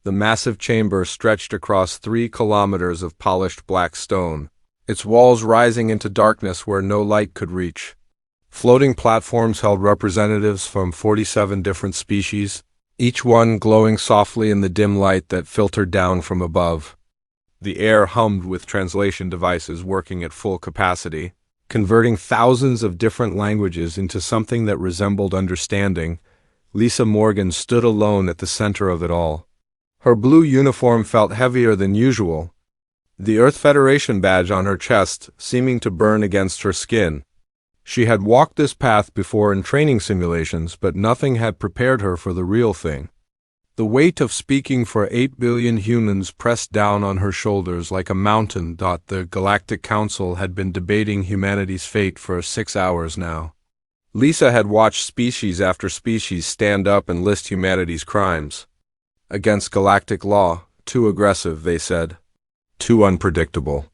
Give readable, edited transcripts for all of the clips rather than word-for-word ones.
The massive chamber stretched across 3 kilometers of polished black stone, its walls rising into darkness where no light could reach. Floating platforms held representatives from 47 different species, each one glowing softly in the dim light that filtered down from above. The air hummed with translation devices working at full capacity, converting thousands of different languages into something that resembled understanding. Lisa Morgan stood alone at the center of it all. Her blue uniform felt heavier than usual, the Earth Federation badge on her chest seeming to burn against her skin. She had walked this path before in training simulations, but nothing had prepared her for the real thing. The weight of speaking for 8 billion humans pressed down on her shoulders like a mountain. The Galactic Council had been debating humanity's fate for 6 hours now. Lisa had watched species after species stand up and list humanity's crimes. Against galactic law, too aggressive, they said. Too unpredictable.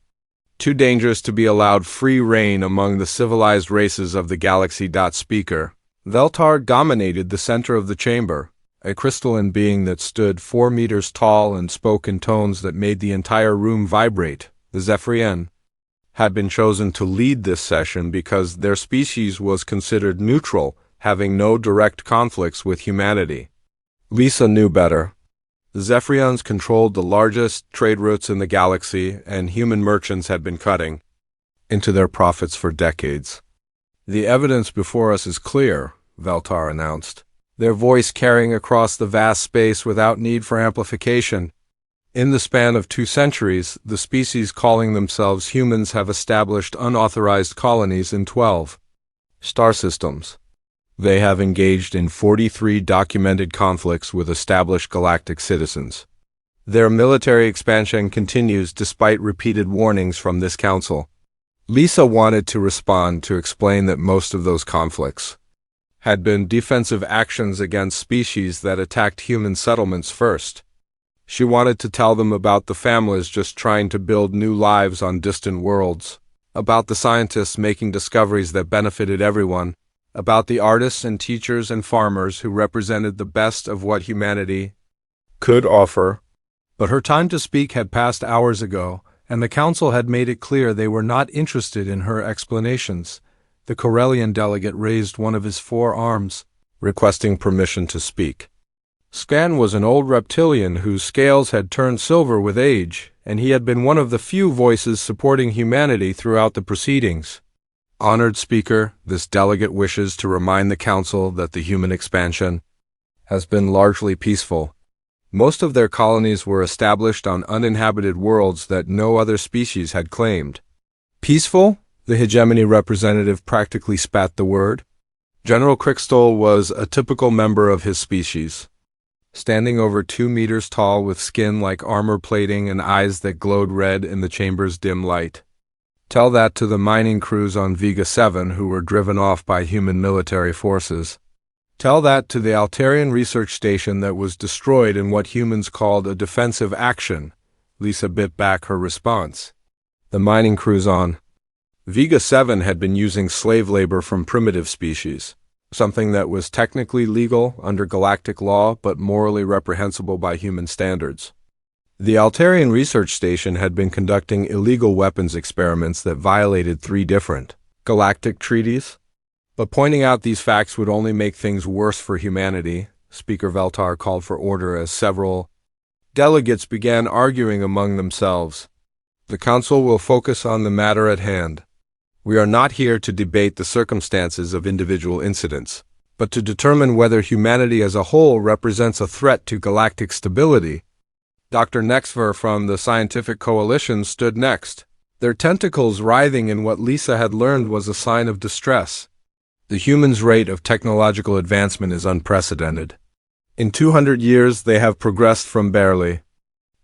Too dangerous to be allowed free rein among the civilized races of the galaxy. Speaker Veltar dominated the center of the chamber, a crystalline being that stood 4 meters tall and spoke in tones that made the entire room vibrate. The Zephyrian had been chosen to lead this session because their species was considered neutral, having no direct conflicts with humanity. Lisa knew better. The Zephyrians controlled the largest trade routes in the galaxy, and human merchants had been cutting into their profits for decades. The evidence before us is clear, Veltar announced, their voice carrying across the vast space without need for amplification. In the span of 2 centuries, the species calling themselves humans have established unauthorized colonies in 12 star systems. They have engaged in 43 documented conflicts with established galactic citizens. Their military expansion continues despite repeated warnings from this council. Lisa wanted to respond to explain that most of those conflicts had been defensive actions against species that attacked human settlements first. She wanted to tell them about the families just trying to build new lives on distant worlds, about the scientists making discoveries that benefited everyone, about the artists and teachers and farmers who represented the best of what humanity could offer. But her time to speak had passed hours ago, and the council had made it clear they were not interested in her explanations. The Corellian delegate raised one of his 4 arms, requesting permission to speak. Scan was an old reptilian whose scales had turned silver with age, and he had been one of the few voices supporting humanity throughout the proceedings. Honored Speaker, this delegate wishes to remind the Council that the human expansion has been largely peaceful. Most of their colonies were established on uninhabited worlds that no other species had claimed. Peaceful? The hegemony representative practically spat the word. General Crickstall was a typical member of his species, standing over 2 meters tall with skin like armor plating and eyes that glowed red in the chamber's dim light. Tell that to the mining crews on Vega 7 who were driven off by human military forces. Tell that to the Altarian research station that was destroyed in what humans called a defensive action. Lisa bit back her response. The mining crews on Vega 7 had been using slave labor from primitive species, something that was technically legal under galactic law but morally reprehensible by human standards. The Altarian research station had been conducting illegal weapons experiments that violated 3 different galactic treaties. But pointing out these facts would only make things worse for humanity. Speaker Veltar called for order as several delegates began arguing among themselves. The Council will focus on the matter at hand. We are not here to debate the circumstances of individual incidents, but to determine whether humanity as a whole represents a threat to galactic stability. Dr. Nexver from the Scientific Coalition stood next, their tentacles writhing in what Lisa had learned was a sign of distress. The humans' rate of technological advancement is unprecedented. In 200 years, they have progressed from barely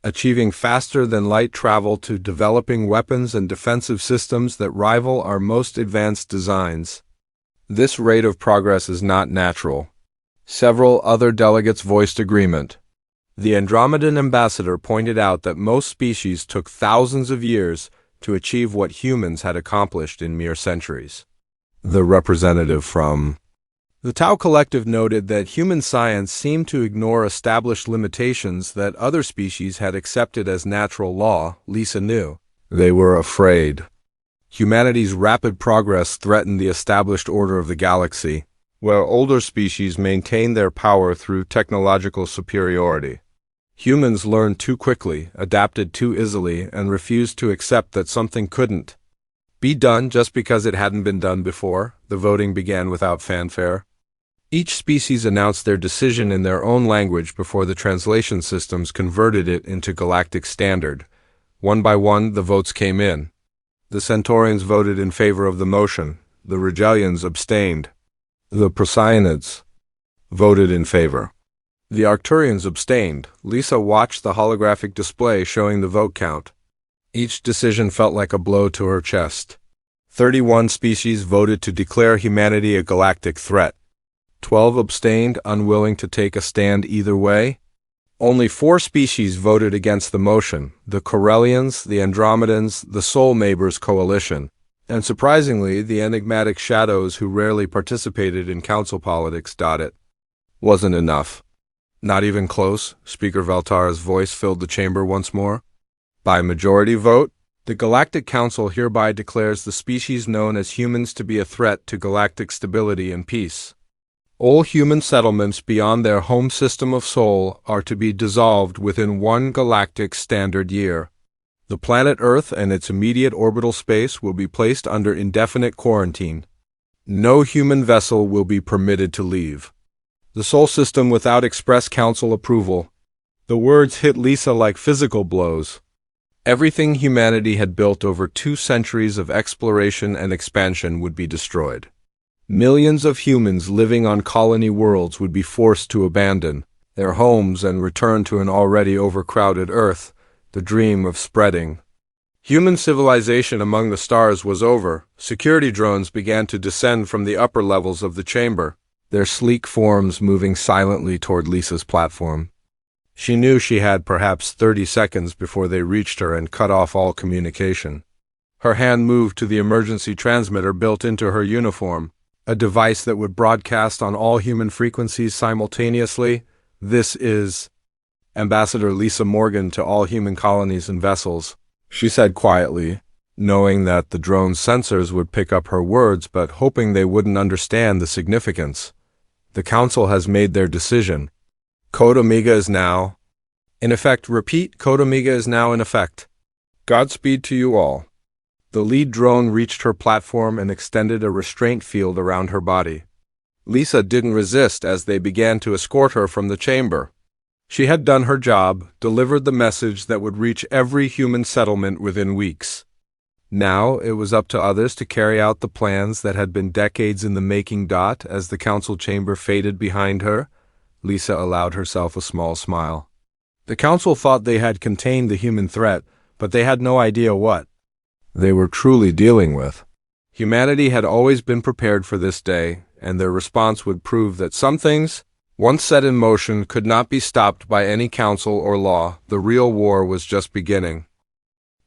achieving faster than light travel to developing weapons and defensive systems that rival our most advanced designs. This rate of progress is not natural. Several other delegates voiced agreement. The Andromedan ambassador pointed out that most species took thousands of years to achieve what humans had accomplished in mere centuries. The representative from The Tau Collective noted that human science seemed to ignore established limitations that other species had accepted as natural law. Lisa knew. They were afraid. Humanity's rapid progress threatened the established order of the galaxy, where older species maintained their power through technological superiority. Humans learned too quickly, adapted too easily, and refused to accept that something couldn't be done just because it hadn't been done before. The voting began without fanfare. Each species announced their decision in their own language before the translation systems converted it into galactic standard. One by one, the votes came in. The Centaurians voted in favor of the motion. The Regelians abstained. The Procyonids voted in favor. The Arcturians abstained. Lisa watched the holographic display showing the vote count. Each decision felt like a blow to her chest. 31 species voted to declare humanity a galactic threat. 12 abstained, unwilling to take a stand either way. Only 4 species voted against the motion: the Corellians, the Andromedans, the Soul Neighbors Coalition, and surprisingly, the enigmatic shadows who rarely participated in council politics. It wasn't enough. Not even close. Speaker Valtara's voice filled the chamber once more. By majority vote, the Galactic Council hereby declares the species known as humans to be a threat to galactic stability and peace. All human settlements beyond their home system of Sol are to be dissolved within 1 galactic standard year. The planet Earth and its immediate orbital space will be placed under indefinite quarantine. No human vessel will be permitted to leave the Sol system without express council approval. The words hit Lisa like physical blows. Everything humanity had built over 2 centuries of exploration and expansion would be destroyed. Millions of humans living on colony worlds would be forced to abandon their homes and return to an already overcrowded Earth, the dream of spreading human civilization among the stars was over. Security drones began to descend from the upper levels of the chamber, their sleek forms moving silently toward Lisa's platform. She knew she had perhaps 30 seconds before they reached her and cut off all communication. Her hand moved to the emergency transmitter built into her uniform, a device that would broadcast on all human frequencies simultaneously. "This is Ambassador Lisa Morgan to all human colonies and vessels," she said quietly, knowing that the drone's sensors would pick up her words but hoping they wouldn't understand the significance. "The Council has made their decision. Code Omega is now in effect." Repeat, Code Omega is now in effect. Godspeed to you all. The lead drone reached her platform and extended a restraint field around her body. Lisa didn't resist as they began to escort her from the chamber. She had done her job, delivered the message that would reach every human settlement within weeks. Now it was up to others to carry out the plans that had been decades in the making. As the council chamber faded behind her, Lisa allowed herself a small smile. The council thought they had contained the human threat, but they had no idea what they were truly dealing with. Humanity had always been prepared for this day, and their response would prove that some things, once set in motion, could not be stopped by any council or law. The real war was just beginning.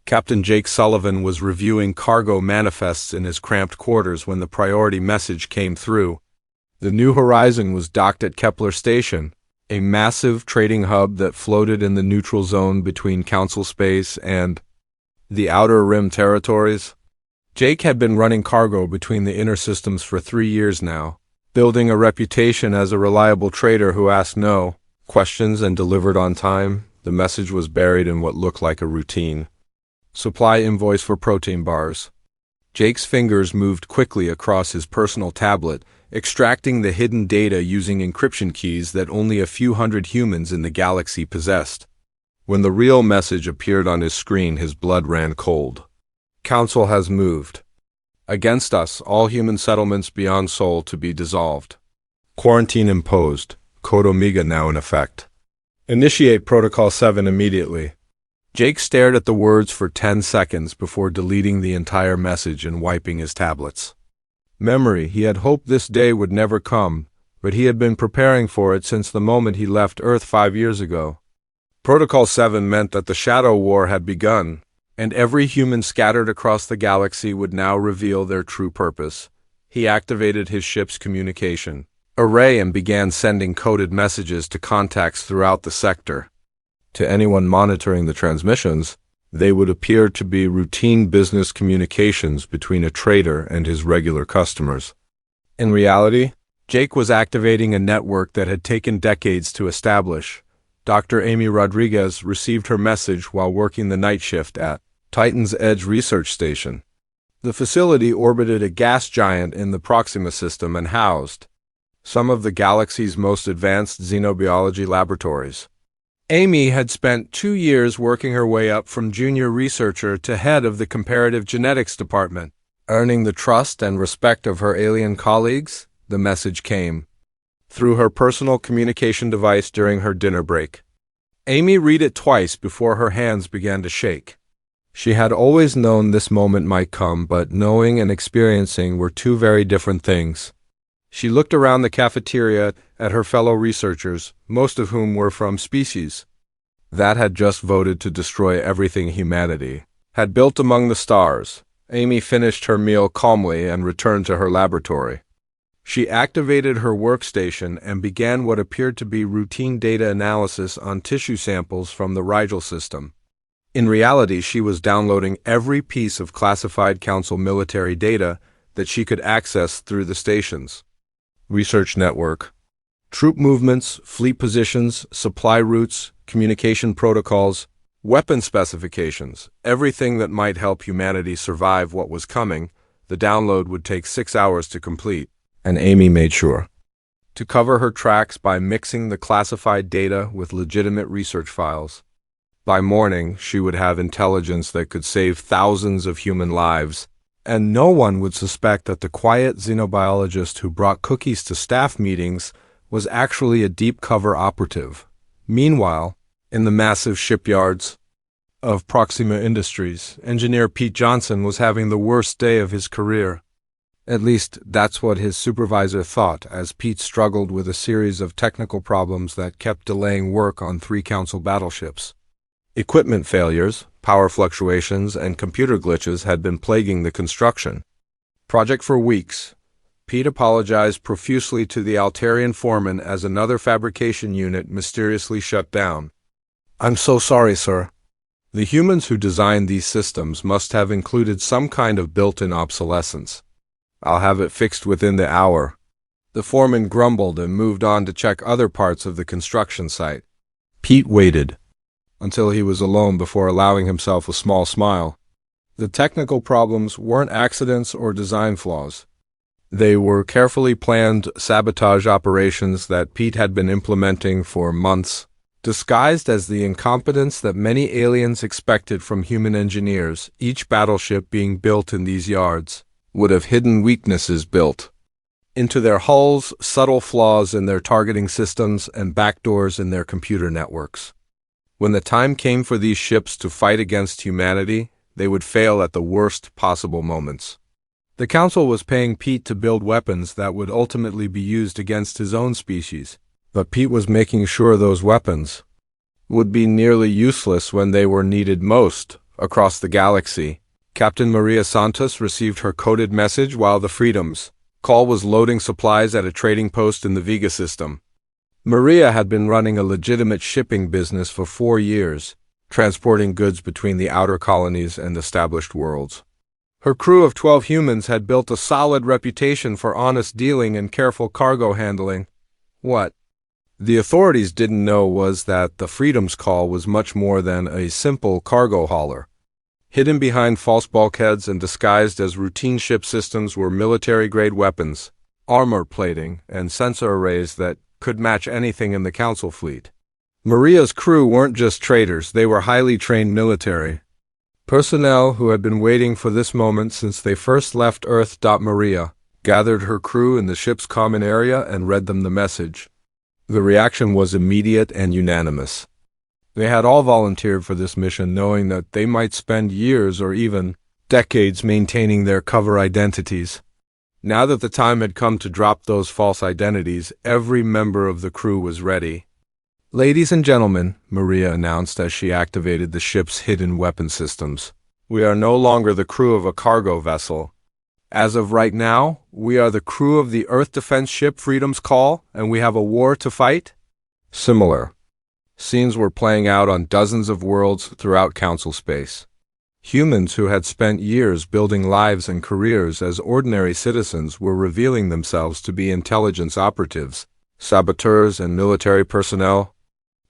Captain Jake Sullivan was reviewing cargo manifests in his cramped quarters when the priority message came through. The New Horizon was docked at Kepler Station, a massive trading hub that floated in the neutral zone between Council space and the Outer Rim territories. Jake had been running cargo between the inner systems for 3 years now, building a reputation as a reliable trader who asked no questions and delivered on time. The message was buried in what looked like a routine supply invoice for protein bars. Jake's fingers moved quickly across his personal tablet, extracting the hidden data using encryption keys that only a few hundred humans in the galaxy possessed. When the real message appeared on his screen, his blood ran cold. "Council has moved. Against us, all human settlements beyond Sol to be dissolved. Quarantine imposed. Code Omega now in effect. Initiate Protocol 7 immediately." Jake stared at the words for 10 seconds before deleting the entire message and wiping his tablets. Memory, he had hoped this day would never come, but he had been preparing for it since the moment he left Earth 5 years ago. Protocol 7 meant that the Shadow War had begun, and every human scattered across the galaxy would now reveal their true purpose. He activated his ship's communication. array and began sending coded messages to contacts throughout the sector. To anyone monitoring the transmissions, they would appear to be routine business communications between a trader and his regular customers. In reality, Jake was activating a network that had taken decades to establish. Dr. Amy Rodriguez received her message while working the night shift at Titan's Edge Research Station. The facility orbited a gas giant in the Proxima system and housed some of the galaxy's most advanced xenobiology laboratories. Amy had spent 2 years working her way up from junior researcher to head of the comparative genetics department. Earning the trust and respect of her alien colleagues, the message came through her personal communication device during her dinner break. Amy read it twice before her hands began to shake. She had always known this moment might come, but knowing and experiencing were two very different things. She looked around the cafeteria at her fellow researchers, most of whom were from species that had just voted to destroy everything humanity had built among the stars. Amy finished her meal calmly and returned to her laboratory. She activated her workstation and began what appeared to be routine data analysis on tissue samples from the Rigel system. In reality, she was downloading every piece of classified Council military data that she could access through the station's research network. Troop movements, fleet positions, supply routes, communication protocols, weapon specifications, everything that might help humanity survive what was coming. The download would take 6 hours to complete, and Amy made sure to cover her tracks by mixing the classified data with legitimate research files. By morning, she would have intelligence that could save thousands of human lives, and no one would suspect that the quiet xenobiologist who brought cookies to staff meetings was actually a deep cover operative. Meanwhile, in the massive shipyards of Proxima Industries, engineer Pete Johnson was having the worst day of his career. At least, that's what his supervisor thought, as Pete struggled with a series of technical problems that kept delaying work on 3 Council battleships. Equipment failures, power fluctuations, and computer glitches had been plaguing the construction project for weeks. Pete apologized profusely to the Altarian foreman as another fabrication unit mysteriously shut down. "I'm so sorry, sir. The humans who designed these systems must have included some kind of built-in obsolescence. I'll have it fixed within the hour." The foreman grumbled and moved on to check other parts of the construction site. Pete waited until he was alone before allowing himself a small smile. The technical problems weren't accidents or design flaws. They were carefully planned sabotage operations that Pete had been implementing for months, disguised as the incompetence that many aliens expected from human engineers. Each battleship being built in these yards would have hidden weaknesses built into their hulls, subtle flaws in their targeting systems, and backdoors in their computer networks. When the time came for these ships to fight against humanity, they would fail at the worst possible moments. The Council was paying Pete to build weapons that would ultimately be used against his own species, but Pete was making sure those weapons would be nearly useless when they were needed most across the galaxy. Captain Maria Santos received her coded message while the Freedom's call was loading supplies at a trading post in the Vega system. Maria had been running a legitimate shipping business for 4 years, transporting goods between the outer colonies and established worlds. Her crew of 12 humans had built a solid reputation for honest dealing and careful cargo handling. What the authorities didn't know was that the Freedom's call was much more than a simple cargo hauler. Hidden behind false bulkheads and disguised as routine ship systems were military-grade weapons, armor plating, and sensor arrays that could match anything in the Council fleet. Maria's crew weren't just traders, they were highly trained military personnel who had been waiting for this moment since they first left Earth. Maria gathered her crew in the ship's common area and read them the message. The reaction was immediate and unanimous. They had all volunteered for this mission, knowing that they might spend years or even decades maintaining their cover identities. Now that the time had come to drop those false identities, every member of the crew was ready. "Ladies and gentlemen," Maria announced as she activated the ship's hidden weapon systems, "we are no longer the crew of a cargo vessel. As of right now, we are the crew of the Earth defense ship Freedom's Call, and we have a war to fight? Similar scenes were playing out on dozens of worlds throughout Council space. Humans who had spent years building lives and careers as ordinary citizens were revealing themselves to be intelligence operatives, saboteurs, and military personnel.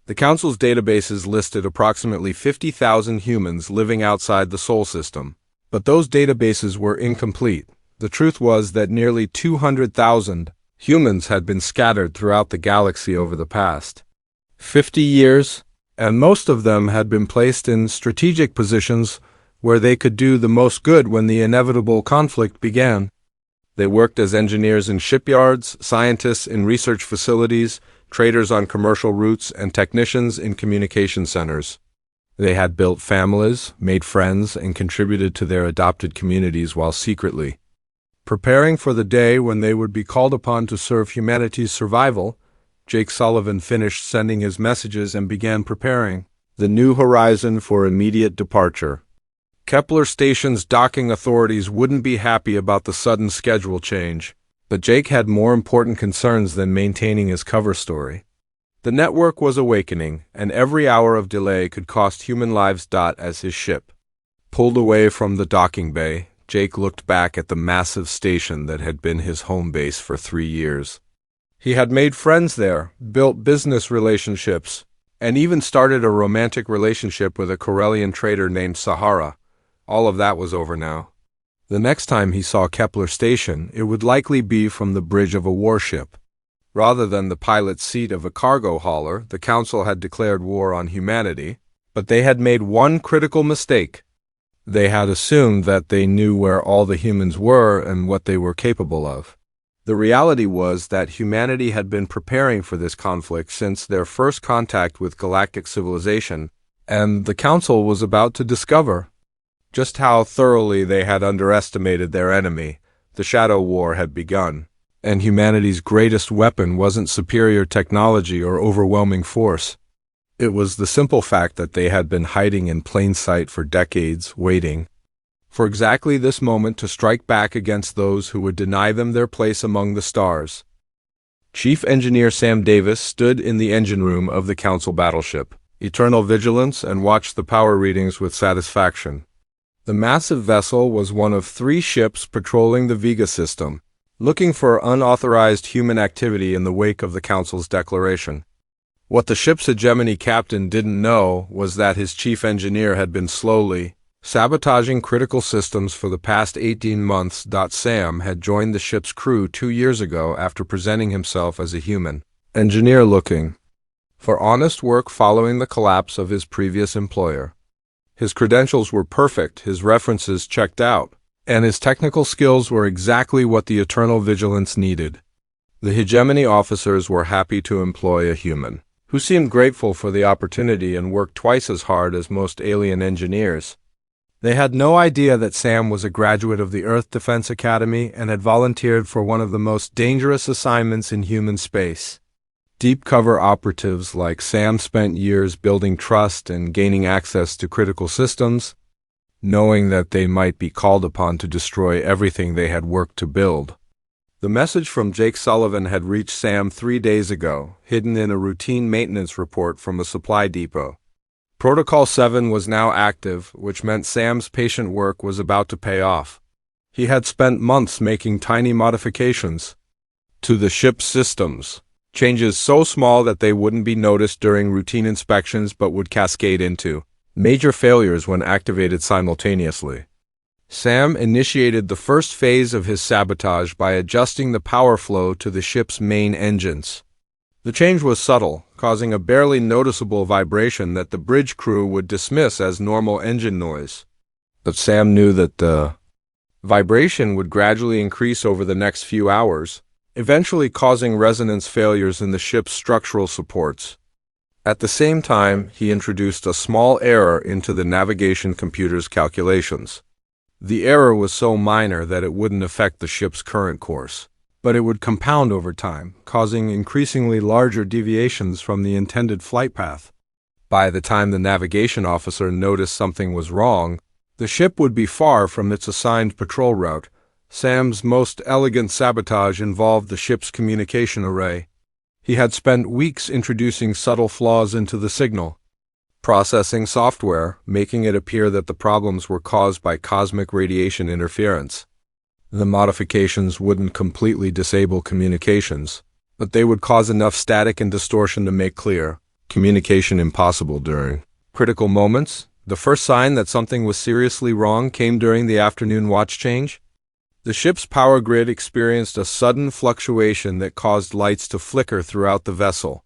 The Council's databases listed approximately 50,000 humans living outside the Sol system, but those databases were incomplete. The truth was that nearly 200,000 humans had been scattered throughout the galaxy over the past 50 years, and most of them had been placed in strategic positions where they could do the most good when the inevitable conflict began. They worked as engineers in shipyards, scientists in research facilities, traders on commercial routes, and technicians in communication centers. They had built families, made friends, and contributed to their adopted communities while secretly preparing for the day when they would be called upon to serve humanity's survival. Jake Sullivan finished sending his messages and began preparing the new horizon for immediate departure. Kepler Station's docking authorities wouldn't be happy about the sudden schedule change, but Jake had more important concerns than maintaining his cover story. The network was awakening, and every hour of delay could cost human lives. As his ship pulled away from the docking bay, Jake looked back at the massive station that had been his home base for 3 years. He had made friends there, built business relationships, and even started a romantic relationship with a Corellian trader named Sahara. All of that was over now. The next time he saw Kepler Station, it would likely be from the bridge of a warship. Rather than the pilot's seat of a cargo hauler, the Council had declared war on humanity, but they had made one critical mistake. They had assumed that they knew where all the humans were and what they were capable of. The reality was that humanity had been preparing for this conflict since their first contact with galactic civilization, and the Council was about to discover just how thoroughly they had underestimated their enemy. The Shadow War had begun, and humanity's greatest weapon wasn't superior technology or overwhelming force. It was the simple fact that they had been hiding in plain sight for decades, waiting for exactly this moment to strike back against those who would deny them their place among the stars. Chief Engineer Sam Davis stood in the engine room of the Council battleship, Eternal Vigilance, and watched the power readings with satisfaction. The massive vessel was one of 3 ships patrolling the Vega system, looking for unauthorized human activity in the wake of the Council's declaration. What the ship's hegemony captain didn't know was that his chief engineer had been slowly sabotaging critical systems for the past 18 months. Sam had joined the ship's crew 2 years ago after presenting himself as a human engineer looking for honest work following the collapse of his previous employer. His credentials were perfect, his references checked out, and his technical skills were exactly what the Eternal Vigilance needed. The hegemony officers were happy to employ a human who seemed grateful for the opportunity and worked twice as hard as most alien engineers. They had no idea that Sam was a graduate of the Earth Defense Academy and had volunteered for one of the most dangerous assignments in human space. Deep cover operatives like Sam spent years building trust and gaining access to critical systems, knowing that they might be called upon to destroy everything they had worked to build. The message from Jake Sullivan had reached Sam 3 days ago, hidden in a routine maintenance report from a supply depot. Protocol 7 was now active, which meant Sam's patient work was about to pay off. He had spent months making tiny modifications to the ship's systems, changes so small that they wouldn't be noticed during routine inspections but would cascade into major failures when activated simultaneously. Sam initiated the first phase of his sabotage by adjusting the power flow to the ship's main engines. The change was subtle, causing a barely noticeable vibration that the bridge crew would dismiss as normal engine noise. But Sam knew that the vibration would gradually increase over the next few hours, eventually causing resonance failures in the ship's structural supports. At the same time, he introduced a small error into the navigation computer's calculations. The error was so minor that it wouldn't affect the ship's current course, but it would compound over time, causing increasingly larger deviations from the intended flight path. By the time the navigation officer noticed something was wrong, the ship would be far from its assigned patrol route, Sam's most elegant sabotage involved the ship's communication array. He had spent weeks introducing subtle flaws into the signal processing software, making it appear that the problems were caused by cosmic radiation interference. The modifications wouldn't completely disable communications, but they would cause enough static and distortion to make clear communication impossible during critical moments. The first sign that something was seriously wrong came during the afternoon watch change. The ship's power grid experienced a sudden fluctuation that caused lights to flicker throughout the vessel.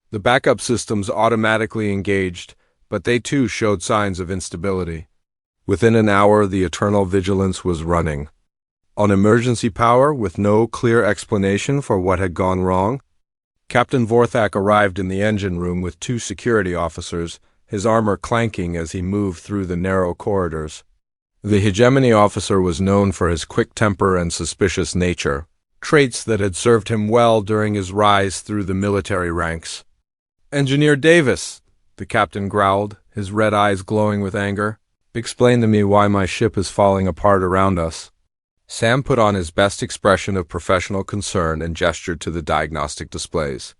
The backup systems automatically engaged, but they too showed signs of instability. Within an hour, the eternal vigilance was running on emergency power with no clear explanation for what had gone wrong. Captain Vorthak arrived in the engine room with 2 security officers, his armor clanking as he moved through the narrow corridors. The hegemony officer was known for his quick temper and suspicious nature, traits that had served him well during his rise through the military ranks. "Engineer Davis," the captain growled, his red eyes glowing with anger, "explain to me why my ship is falling apart around us." Sam put on his best expression of professional concern and gestured to the diagnostic displays.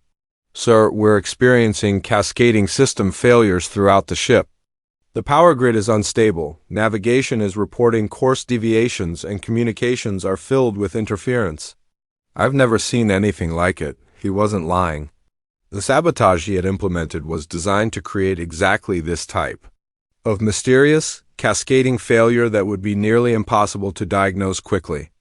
"Sir, we're experiencing cascading system failures throughout the ship. The power grid is unstable, navigation is reporting course deviations, and communications are filled with interference." I've never seen anything like it. He wasn't lying. The sabotage he had implemented was designed to create exactly this type of mysterious, cascading failure that would be nearly impossible to diagnose quickly.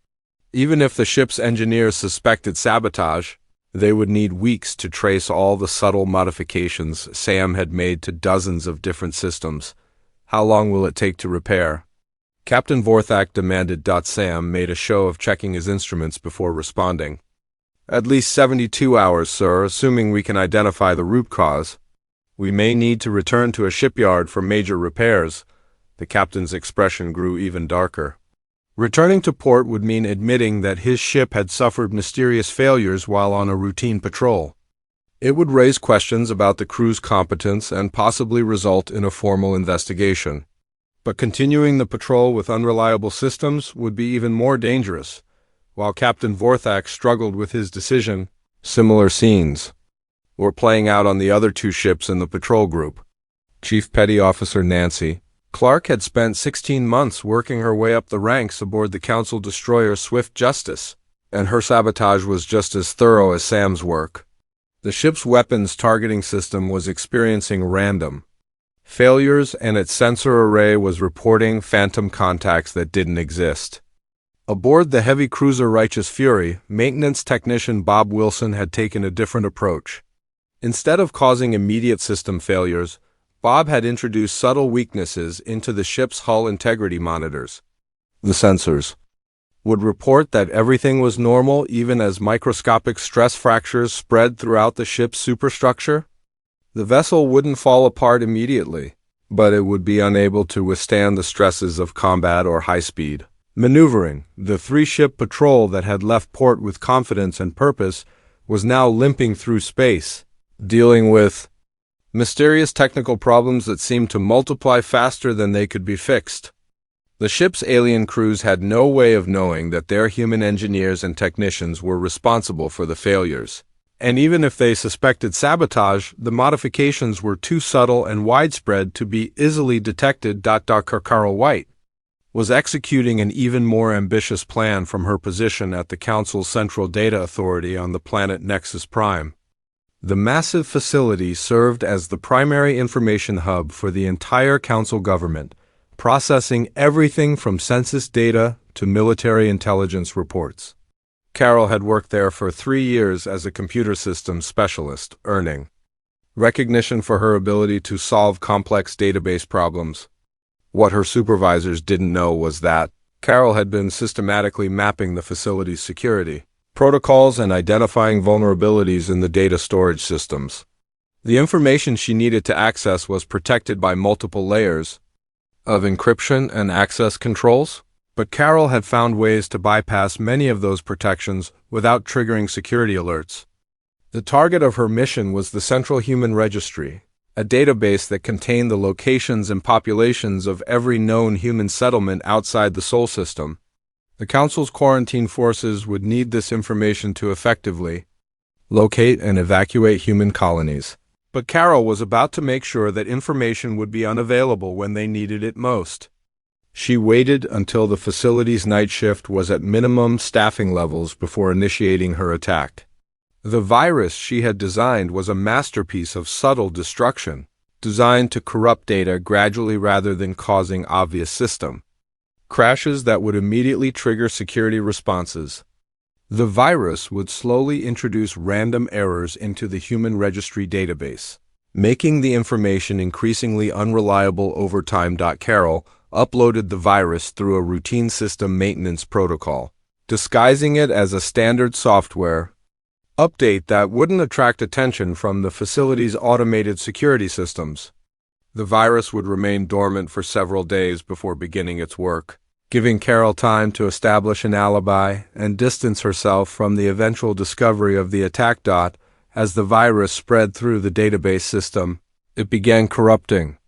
Even if the ship's engineers suspected sabotage, they would need weeks to trace all the subtle modifications Sam had made to dozens of different systems. How long will it take to repair? Captain Vorthak demanded. Sam made a show of checking his instruments before responding. "At least 72 hours, sir, assuming we can identify the root cause. We may need to return to a shipyard for major repairs." The captain's expression grew even darker. Returning to port would mean admitting that his ship had suffered mysterious failures while on a routine patrol. It would raise questions about the crew's competence and possibly result in a formal investigation. But continuing the patrol with unreliable systems would be even more dangerous. While Captain Vorthak struggled with his decision, similar scenes were playing out on the other 2 ships in the patrol group. Chief Petty Officer Nancy Clark had spent 16 months working her way up the ranks aboard the Council destroyer Swift Justice, and her sabotage was just as thorough as Sam's work. The ship's weapons targeting system was experiencing random failures, and its sensor array was reporting phantom contacts that didn't exist. Aboard the heavy cruiser Righteous Fury, maintenance technician Bob Wilson had taken a different approach. Instead of causing immediate system failures, Bob had introduced subtle weaknesses into the ship's hull integrity monitors. The sensors would report that everything was normal even as microscopic stress fractures spread throughout the ship's superstructure. The vessel wouldn't fall apart immediately, but it would be unable to withstand the stresses of combat or high-speed maneuvering. The 3-ship patrol that had left port with confidence and purpose was now limping through space, dealing with mysterious technical problems that seemed to multiply faster than they could be fixed. The ship's alien crews had no way of knowing that their human engineers and technicians were responsible for the failures. And even if they suspected sabotage, the modifications were too subtle and widespread to be easily detected. Dr. Carl White was executing an even more ambitious plan from her position at the Council's Central Data Authority on the planet Nexus Prime. The massive facility served as the primary information hub for the entire Council government, processing everything from census data to military intelligence reports. Carol had worked there for 3 years as a computer systems specialist, earning recognition for her ability to solve complex database problems. What her supervisors didn't know was that Carol had been systematically mapping the facility's security protocols and identifying vulnerabilities in the data storage systems. The information she needed to access was protected by multiple layers of encryption and access controls, but Carol had found ways to bypass many of those protections without triggering security alerts. The target of her mission was the Central Human Registry, a database that contained the locations and populations of every known human settlement outside the Sol system. The Council's quarantine forces would need this information to effectively locate and evacuate human colonies. But Carol was about to make sure that information would be unavailable when they needed it most. She waited until the facility's night shift was at minimum staffing levels before initiating her attack. The virus she had designed was a masterpiece of subtle destruction, designed to corrupt data gradually rather than causing obvious system crashes that would immediately trigger security responses. The virus would slowly introduce random errors into the human registry database, making the information increasingly unreliable over time. Carol uploaded the virus through a routine system maintenance protocol, disguising it as a standard software update that wouldn't attract attention from the facility's automated security systems. The virus would remain dormant for several days before beginning its work, giving Carol time to establish an alibi and distance herself from the eventual discovery of the attack. As the virus spread through the database system, it began corrupting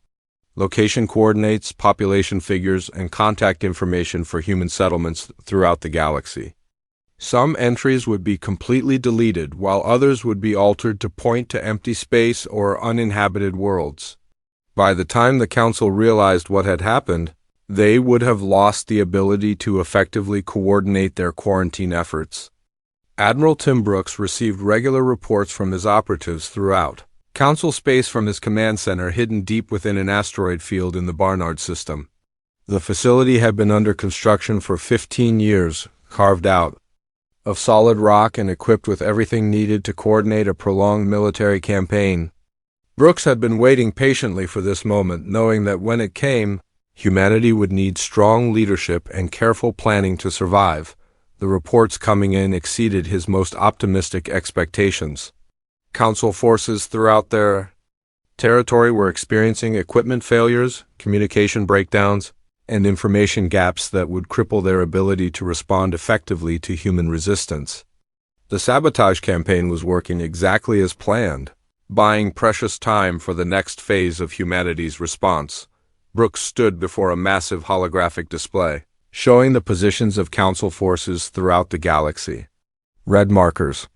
location coordinates, population figures, and contact information for human settlements throughout the galaxy. Some entries would be completely deleted, while others would be altered to point to empty space or uninhabited worlds. By the time the Council realized what had happened, they would have lost the ability to effectively coordinate their quarantine efforts. Admiral Brooks received regular reports from his operatives throughout Council space from his command center hidden deep within an asteroid field in the Barnard system. The facility had been under construction for 15 years, carved out of solid rock and equipped with everything needed to coordinate a prolonged military campaign. Brooks had been waiting patiently for this moment, knowing that when it came, humanity would need strong leadership and careful planning to survive. The reports coming in exceeded his most optimistic expectations. Council forces throughout their territory were experiencing equipment failures, communication breakdowns, and information gaps that would cripple their ability to respond effectively to human resistance. The Sabotage campaign was working exactly as planned, buying precious time for the next phase of humanity's response. Brooks stood before a massive holographic display, showing the positions of Council forces throughout the galaxy. Red markers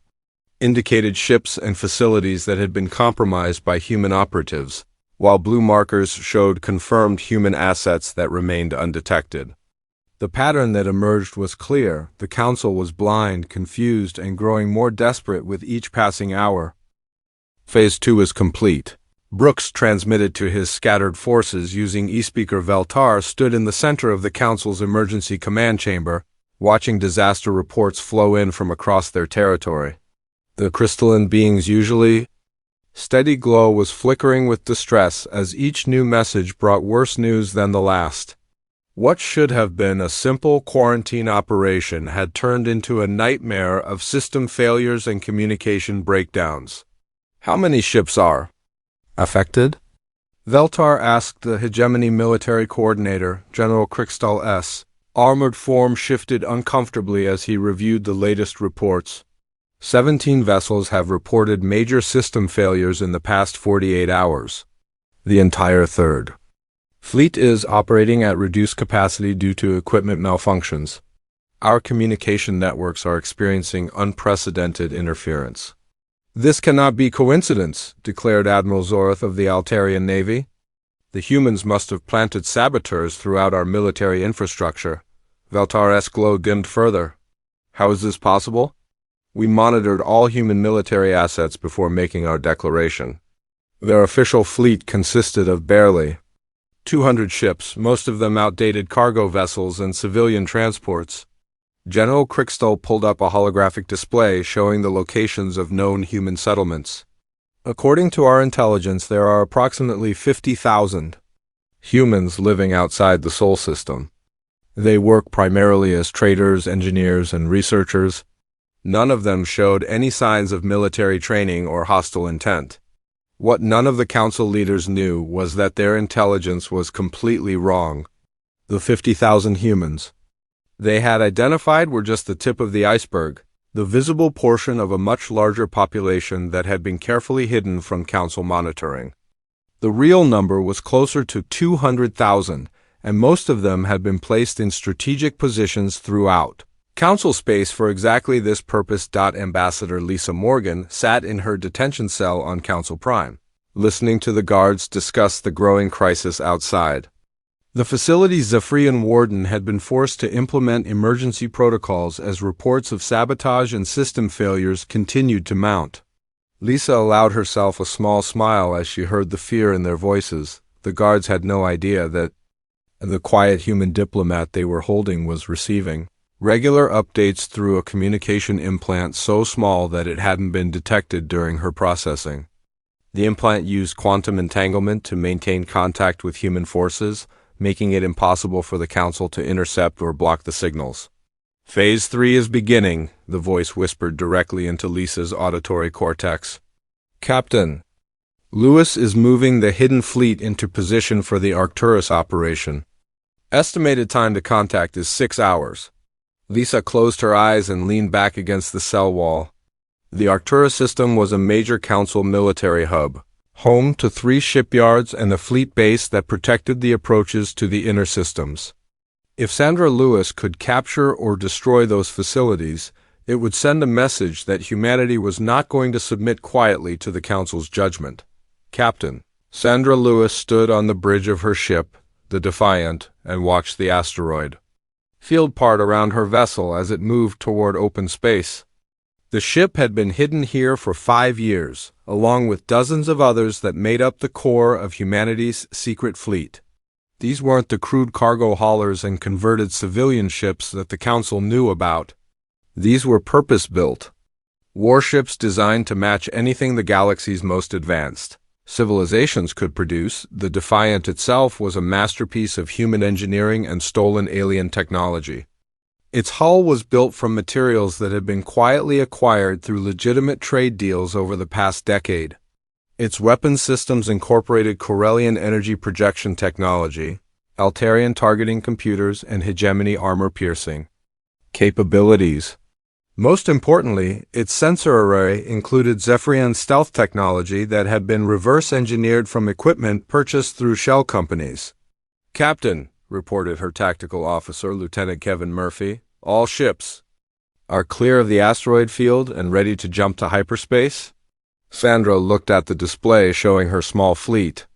indicated ships and facilities that had been compromised by human operatives, while blue markers showed confirmed human assets that remained undetected. The pattern that emerged was clear. The Council was blind, confused, and growing more desperate with each passing hour. Phase 2 is complete. Brooks transmitted to his scattered forces using eSpeaker. Veltar stood in the center of the Council's emergency command chamber, watching disaster reports flow in from across their territory. The crystalline being's usually steady glow was flickering with distress as each new message brought worse news than the last. What should have been a simple quarantine operation had turned into a nightmare of system failures and communication breakdowns. How many ships are affected? Veltar asked the Hegemony military coordinator, General Crickstall S. Armored form shifted uncomfortably as he reviewed the latest reports. 17 vessels have reported major system failures in the past 48 hours. The entire third fleet is operating at reduced capacity due to equipment malfunctions. Our communication networks are experiencing unprecedented interference. This cannot be coincidence, declared Admiral Zorth of the Altarian Navy. The humans must have planted saboteurs throughout our military infrastructure. Veltar's glow dimmed further. How is this possible? We monitored all human military assets before making our declaration. Their official fleet consisted of barely 200 ships, most of them outdated cargo vessels and civilian transports. General Crickstall pulled up a holographic display showing the locations of known human settlements. According to our intelligence, there are approximately 50,000 humans living outside the Sol system. They work primarily as traders, engineers, and researchers. None of them showed any signs of military training or hostile intent. What none of the Council leaders knew was that their intelligence was completely wrong. The 50,000 humans they had identified were just the tip of the iceberg, the visible portion of a much larger population that had been carefully hidden from Council monitoring. The real number was closer to 200,000, and most of them had been placed in strategic positions throughout Council space for exactly this purpose. Ambassador Lisa Morgan sat in her detention cell on Council Prime, listening to the guards discuss the growing crisis outside. The facility's Zephyrian warden had been forced to implement emergency protocols as reports of sabotage and system failures continued to mount. Lisa allowed herself a small smile as she heard the fear in their voices. The guards had no idea that the quiet human diplomat they were holding was receiving regular updates through a communication implant so small that it hadn't been detected during her processing. The implant used quantum entanglement to maintain contact with human forces, making it impossible for the Council to intercept or block the signals. Phase 3 is beginning, the voice whispered directly into Lisa's auditory cortex. Captain, Lewis is moving the hidden fleet into position for the Arcturus operation. Estimated time to contact is 6 hours. Lisa closed her eyes and leaned back against the cell wall. The Arcturus system was a major Council military hub, home to 3 shipyards and a fleet base that protected the approaches to the inner systems. If Sandra Lewis could capture or destroy those facilities, it would send a message that humanity was not going to submit quietly to the Council's judgment. Captain, Sandra Lewis stood on the bridge of her ship, the Defiant, and watched the asteroid field part around her vessel as it moved toward open space. The ship had been hidden here for 5 years, along with dozens of others that made up the core of humanity's secret fleet. These weren't the crude cargo haulers and converted civilian ships that the Council knew about. These were purpose-built warships designed to match anything the galaxy's most advanced civilizations could produce. The Defiant itself was a masterpiece of human engineering and stolen alien technology. Its hull was built from materials that had been quietly acquired through legitimate trade deals over the past decade. Its weapon systems incorporated Corellian energy projection technology, Altarian targeting computers, and hegemony armor-piercing capabilities. Most importantly, its sensor array included Zephyrian stealth technology that had been reverse-engineered from equipment purchased through shell companies. Captain, reported her tactical officer, Lieutenant Kevin Murphy, all ships are clear of the asteroid field and ready to jump to hyperspace? Sandra looked at the display showing her small fleet.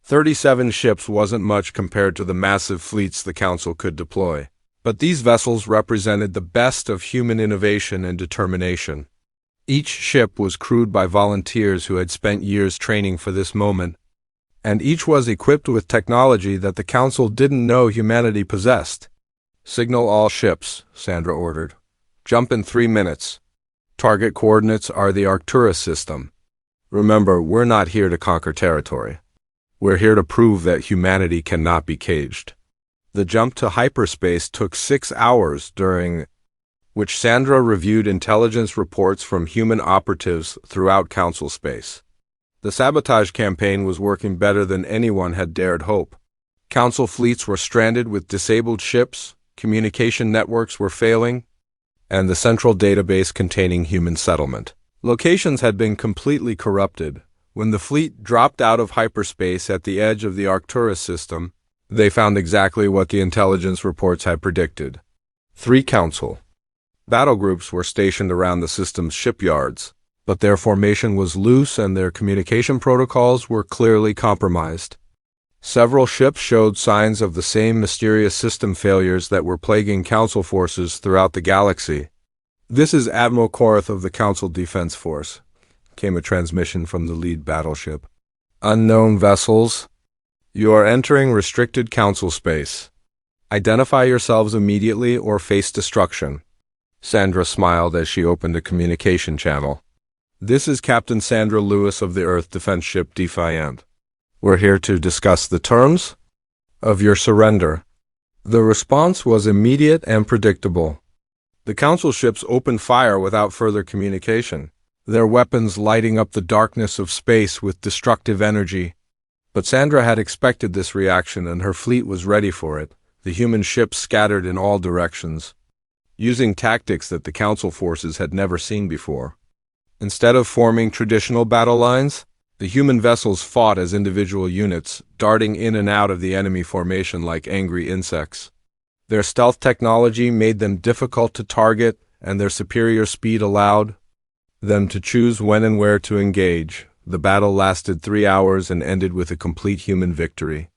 37 ships wasn't much compared to the massive fleets the Council could deploy. But these vessels represented the best of human innovation and determination. Each ship was crewed by volunteers who had spent years training for this moment, and each was equipped with technology that the Council didn't know humanity possessed. Signal all ships, Sandra ordered. Jump in 3 minutes. Target coordinates are the Arcturus system. Remember, we're not here to conquer territory. We're here to prove that humanity cannot be caged. The jump to hyperspace took 6 hours, during which Sandra reviewed intelligence reports from human operatives throughout Council space. The sabotage campaign was working better than anyone had dared hope. Council fleets were stranded with disabled ships, communication networks were failing, and the central database containing human settlement locations had been completely corrupted. When the fleet dropped out of hyperspace at the edge of the Arcturus system, they found exactly what the intelligence reports had predicted. 3 Council battle groups were stationed around the system's shipyards, but their formation was loose and their communication protocols were clearly compromised. Several ships showed signs of the same mysterious system failures that were plaguing Council forces throughout the galaxy. "This is Admiral Korath of the Council Defense Force," came a transmission from the lead battleship. "Unknown vessels. You are entering restricted Council space. Identify yourselves immediately or face destruction." Sandra smiled as she opened a communication channel. "This is Captain Sandra Lewis of the Earth defense ship Defiant. We're here to discuss the terms of your surrender." The response was immediate and predictable. The Council ships opened fire without further communication, their weapons lighting up the darkness of space with destructive energy. But Sandra had expected this reaction and her fleet was ready for it. The human ships scattered in all directions, using tactics that the Council forces had never seen before. Instead of forming traditional battle lines, The human vessels fought as individual units, darting in and out of the enemy formation like angry insects. Their stealth technology made them difficult to target, and their superior speed allowed them to choose when and where to engage. The battle lasted 3 hours and ended with a complete human victory.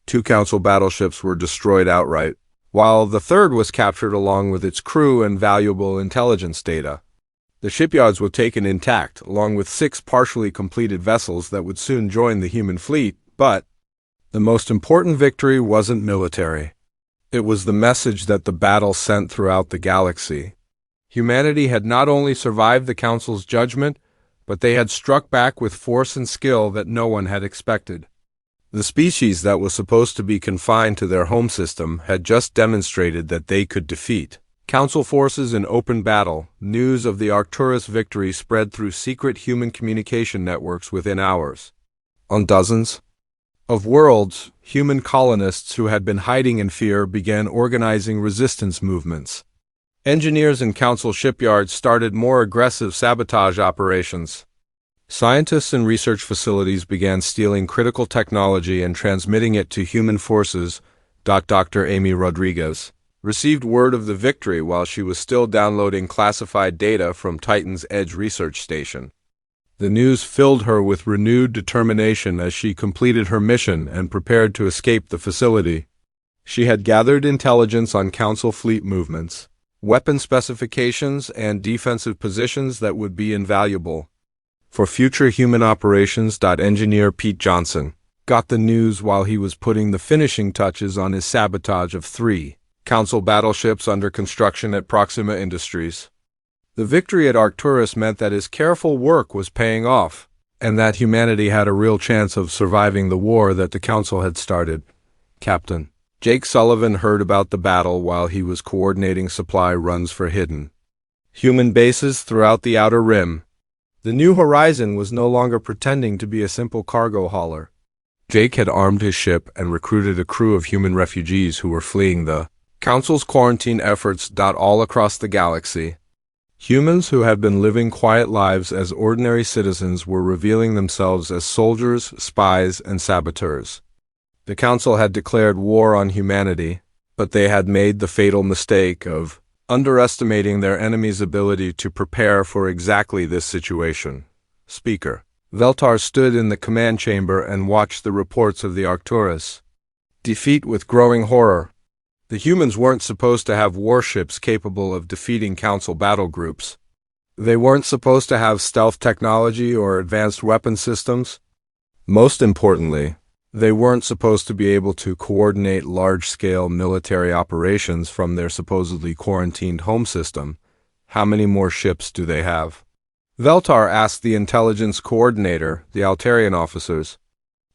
2 Council battleships were destroyed outright, while the third was captured along with its crew and valuable intelligence data. The shipyards were taken intact, along with 6 partially completed vessels that would soon join the human fleet, but the most important victory wasn't military. It was the message that the battle sent throughout the galaxy. Humanity had not only survived the Council's judgment, but they had struck back with force and skill that no one had expected. The species that was supposed to be confined to their home system had just demonstrated that they could defeat Council forces in open battle. News of the Arcturus victory spread through secret human communication networks within hours. On dozens of worlds, human colonists who had been hiding in fear began organizing resistance movements. Engineers in Council shipyards started more aggressive sabotage operations. Scientists in research facilities began stealing critical technology and transmitting it to human forces. Dr. Amy Rodriguez received word of the victory while she was still downloading classified data from Titan's Edge research station. The news filled her with renewed determination as she completed her mission and prepared to escape the facility. She had gathered intelligence on Council fleet movements, weapon specifications, and defensive positions that would be invaluable for future human operations. Engineer Pete Johnson got the news while he was putting the finishing touches on his sabotage of 3 Council battleships under construction at Proxima Industries. The victory at Arcturus meant that his careful work was paying off, and that humanity had a real chance of surviving the war that the Council had started. Captain Jake Sullivan heard about the battle while he was coordinating supply runs for hidden human bases throughout the Outer Rim. The New Horizon was no longer pretending to be a simple cargo hauler. Jake had armed his ship and recruited a crew of human refugees who were fleeing the Council's quarantine efforts. All across the galaxy, humans who had been living quiet lives as ordinary citizens were revealing themselves as soldiers, spies, and saboteurs. The Council had declared war on humanity, but they had made the fatal mistake of underestimating their enemy's ability to prepare for exactly this situation. Speaker Veltar stood in the command chamber and watched the reports of the Arcturus defeat with growing horror. The humans weren't supposed to have warships capable of defeating Council battle groups. They weren't supposed to have stealth technology or advanced weapon systems. Most importantly, they weren't supposed to be able to coordinate large-scale military operations from their supposedly quarantined home system. How many more ships do they have? Veltar asked the intelligence coordinator, the Altarian officers.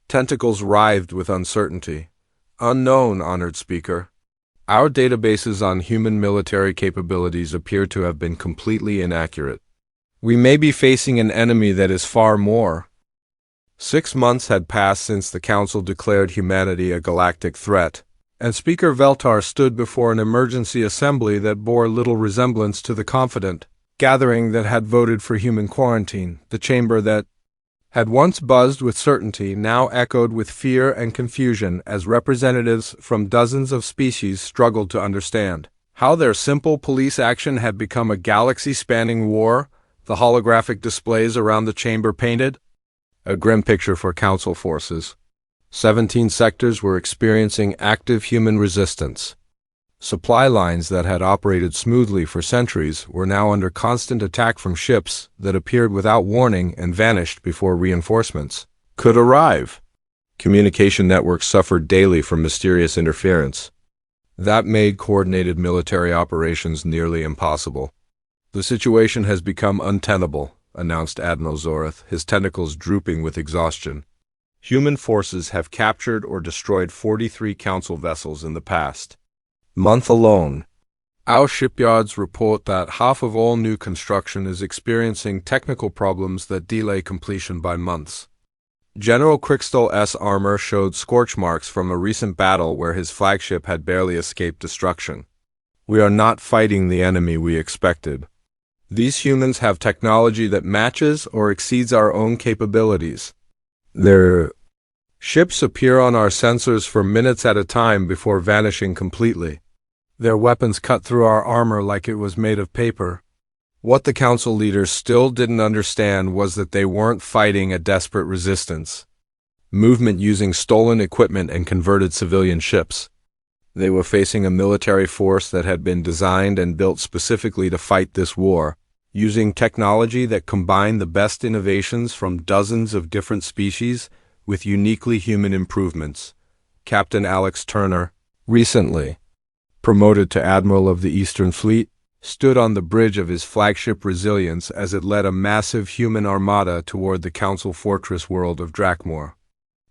Tentacles writhed with uncertainty. Unknown, honored speaker. Our databases on human military capabilities appear to have been completely inaccurate. We may be facing an enemy that is far more. 6 months had passed since the Council declared humanity a galactic threat, and Speaker Veltar stood before an emergency assembly that bore little resemblance to the confident gathering that had voted for human quarantine. The chamber that had once buzzed with certainty now echoed with fear and confusion as representatives from dozens of species struggled to understand how their simple police action had become a galaxy-spanning war. The holographic displays around the chamber painted a grim picture for Council forces. 17 sectors were experiencing active human resistance. Supply lines that had operated smoothly for centuries were now under constant attack from ships that appeared without warning and vanished before reinforcements could arrive. Communication networks suffered daily from mysterious interference. That made coordinated military operations nearly impossible. The situation has become untenable, announced Admiral Zoreth, his tentacles drooping with exhaustion. Human forces have captured or destroyed 43 Council vessels in the past month alone. Our shipyards report that half of all new construction is experiencing technical problems that delay completion by months. General Crystal's armor showed scorch marks from a recent battle where his flagship had barely escaped destruction. We are not fighting the enemy we expected. These humans have technology that matches or exceeds our own capabilities. Their ships appear on our sensors for minutes at a time before vanishing completely. Their weapons cut through our armor like it was made of paper. What the council leaders still didn't understand was that they weren't fighting a desperate resistance movement using stolen equipment and converted civilian ships. They were facing a military force that had been designed and built specifically to fight this war, using technology that combined the best innovations from dozens of different species with uniquely human improvements. Captain Alex Turner, recently promoted to Admiral of the Eastern Fleet, stood on the bridge of his flagship Resilience as it led a massive human armada toward the Council fortress world of Drakmor.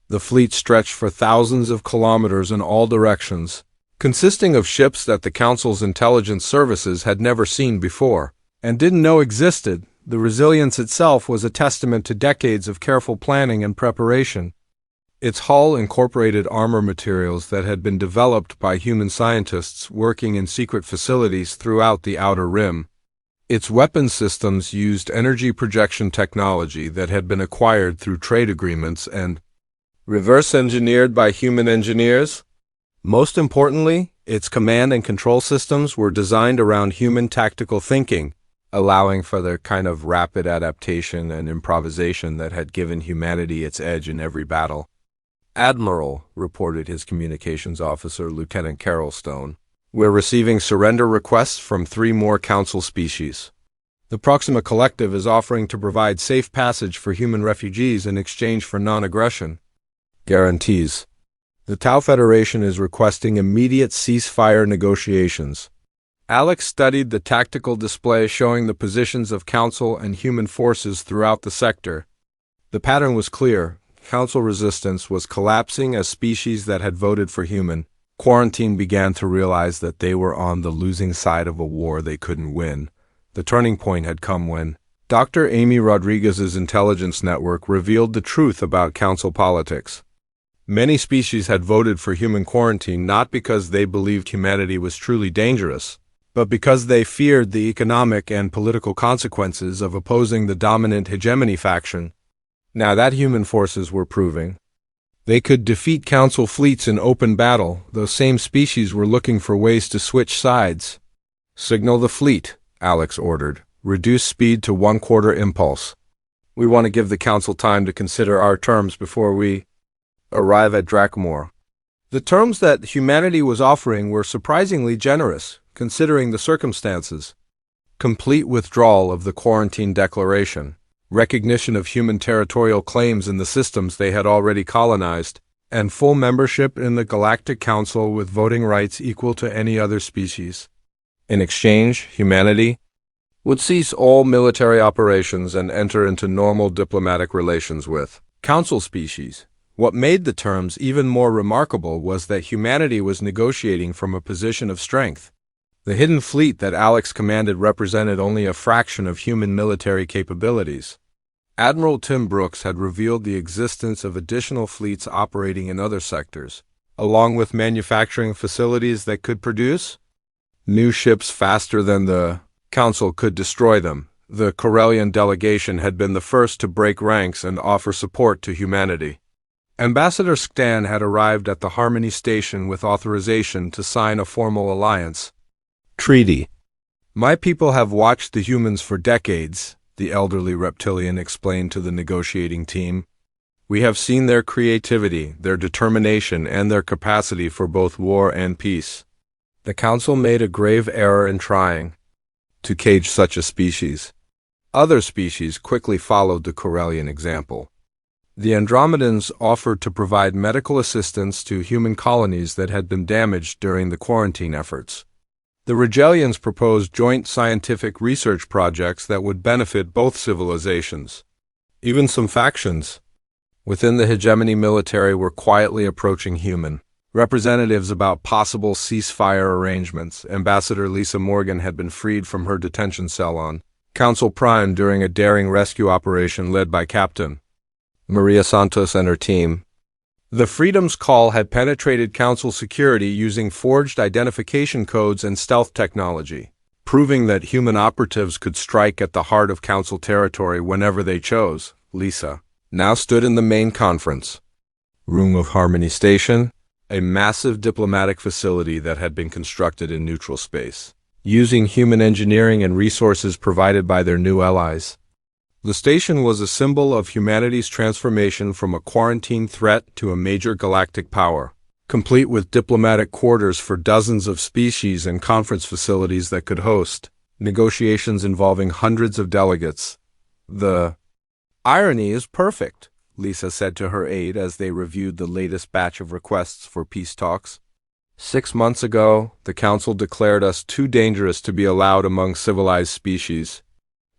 The fleet stretched for thousands of kilometers in all directions, consisting of ships that the Council's intelligence services had never seen before and didn't know existed. The Resilience itself was a testament to decades of careful planning and preparation. Its hull incorporated armor materials that had been developed by human scientists working in secret facilities throughout the Outer Rim. Its weapon systems used energy projection technology that had been acquired through trade agreements and reverse-engineered by human engineers. Most importantly, its command and control systems were designed around human tactical thinking, allowing for the kind of rapid adaptation and improvisation that had given humanity its edge in every battle. Admiral, reported his communications officer, Lieutenant Carol Stone, we're receiving surrender requests from 3 more Council species. The Proxima Collective is offering to provide safe passage for human refugees in exchange for non-aggression guarantees. The Tau Federation is requesting immediate ceasefire negotiations. Alex studied the tactical display showing the positions of Council and human forces throughout the sector. The pattern was clear. Council resistance was collapsing as species that had voted for human quarantine began to realize that they were on the losing side of a war they couldn't win. The turning point had come when Dr. Amy Rodriguez's intelligence network revealed the truth about Council politics. Many species had voted for human quarantine not because they believed humanity was truly dangerous, but because they feared the economic and political consequences of opposing the dominant hegemony faction. Now that human forces were proving they could defeat Council fleets in open battle, those same species were looking for ways to switch sides. Signal the fleet, Alex ordered. Reduce speed to 1/4 impulse. We want to give the Council time to consider our terms before we arrive at Drakmor. The terms that humanity was offering were surprisingly generous, considering the circumstances. Complete withdrawal of the quarantine declaration, recognition of human territorial claims in the systems they had already colonized, and full membership in the Galactic Council with voting rights equal to any other species. In exchange, humanity would cease all military operations and enter into normal diplomatic relations with Council species. What made the terms even more remarkable was that humanity was negotiating from a position of strength. The hidden fleet that Alex commanded represented only a fraction of human military capabilities. Admiral Tim Brooks had revealed the existence of additional fleets operating in other sectors, along with manufacturing facilities that could produce new ships faster than the Council could destroy them. The Corellian delegation had been the first to break ranks and offer support to humanity. Ambassador Stan had arrived at the Harmony Station with authorization to sign a formal alliance treaty. My people have watched the humans for decades, the elderly reptilian explained to the negotiating team. We have seen their creativity, their determination, and their capacity for both war and peace. The Council made a grave error in trying to cage such a species. Other species quickly followed the Corellian example. The Andromedans offered to provide medical assistance to human colonies that had been damaged during the quarantine efforts. The Regelians proposed joint scientific research projects that would benefit both civilizations. Even some factions within the hegemony military were quietly approaching human representatives about possible ceasefire arrangements. Ambassador Lisa Morgan had been freed from her detention cell on Council Prime during a daring rescue operation led by Captain Maria Santos and her team. The Freedom's Call had penetrated Council security using forged identification codes and stealth technology, proving that human operatives could strike at the heart of Council territory whenever they chose. Lisa, now stood in the main conference room of Harmony Station, a massive diplomatic facility that had been constructed in neutral space, using human engineering and resources provided by their new allies. The station was a symbol of humanity's transformation from a quarantine threat to a major galactic power, complete with diplomatic quarters for dozens of species and conference facilities that could host negotiations involving hundreds of delegates. The irony is perfect, Lisa said to her aide as they reviewed the latest batch of requests for peace talks. 6 months ago, the Council declared us too dangerous to be allowed among civilized species.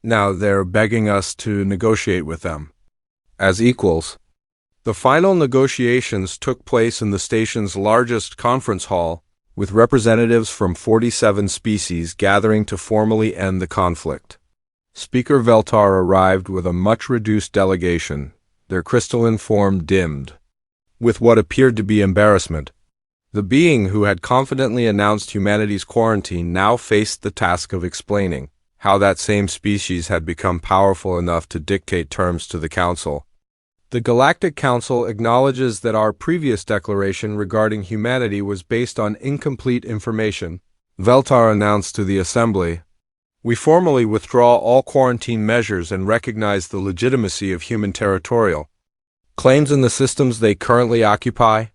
Now they're begging us to negotiate with them as equals. The final negotiations took place in the station's largest conference hall, with representatives from 47 species gathering to formally end the conflict. Speaker Veltar arrived with a much-reduced delegation, their crystalline form dimmed with what appeared to be embarrassment. The being who had confidently announced humanity's quarantine now faced the task of explaining how that same species had become powerful enough to dictate terms to the Council. The Galactic Council acknowledges that our previous declaration regarding humanity was based on incomplete information, Veltar announced to the Assembly. We formally withdraw all quarantine measures and recognize the legitimacy of human territorial claims in the systems they currently occupy.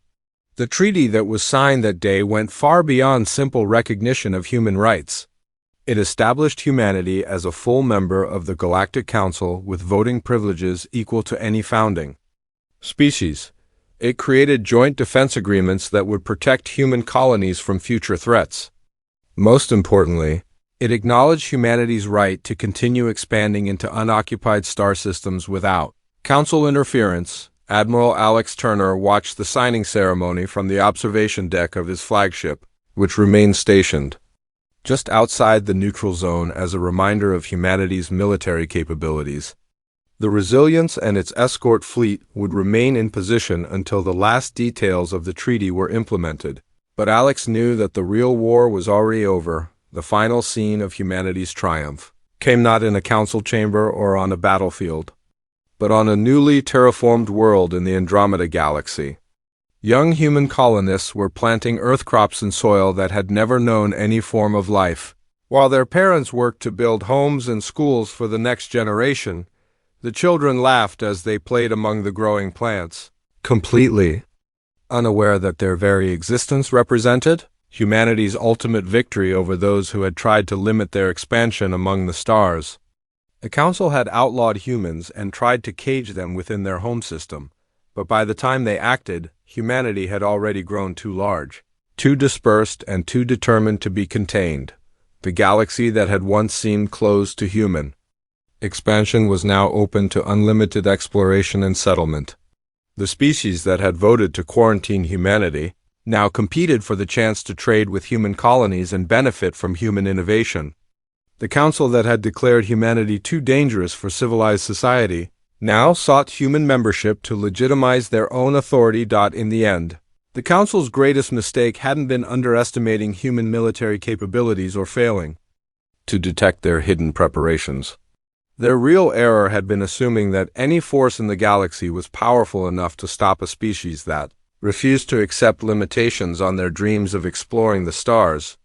The treaty that was signed that day went far beyond simple recognition of human rights. It established humanity as a full member of the Galactic Council with voting privileges equal to any founding species. It created joint defense agreements that would protect human colonies from future threats. Most importantly, it acknowledged humanity's right to continue expanding into unoccupied star systems without Council interference. Admiral Alex Turner watched the signing ceremony from the observation deck of his flagship, which remained stationed just outside the neutral zone as a reminder of humanity's military capabilities. The Resilience and its escort fleet would remain in position until the last details of the treaty were implemented, but Alex knew that the real war was already over. The final scene of humanity's triumph came not in a council chamber or on a battlefield, but on a newly terraformed world in the Andromeda Galaxy. Young human colonists were planting earth crops in soil that had never known any form of life. While their parents worked to build homes and schools for the next generation, the children laughed as they played among the growing plants, completely unaware that their very existence represented humanity's ultimate victory over those who had tried to limit their expansion among the stars. The Council had outlawed humans and tried to cage them within their home system, but by the time they acted, humanity had already grown too large, too dispersed, and too determined to be contained. The galaxy that had once seemed closed to human expansion was now open to unlimited exploration and settlement. The species that had voted to quarantine humanity now competed for the chance to trade with human colonies and benefit from human innovation. The Council that had declared humanity too dangerous for civilized society now sought human membership to legitimize their own authority. In the end, the Council's greatest mistake hadn't been underestimating human military capabilities or failing to detect their hidden preparations. Their real error had been assuming that any force in the galaxy was powerful enough to stop a species that refused to accept limitations on their dreams of exploring the stars.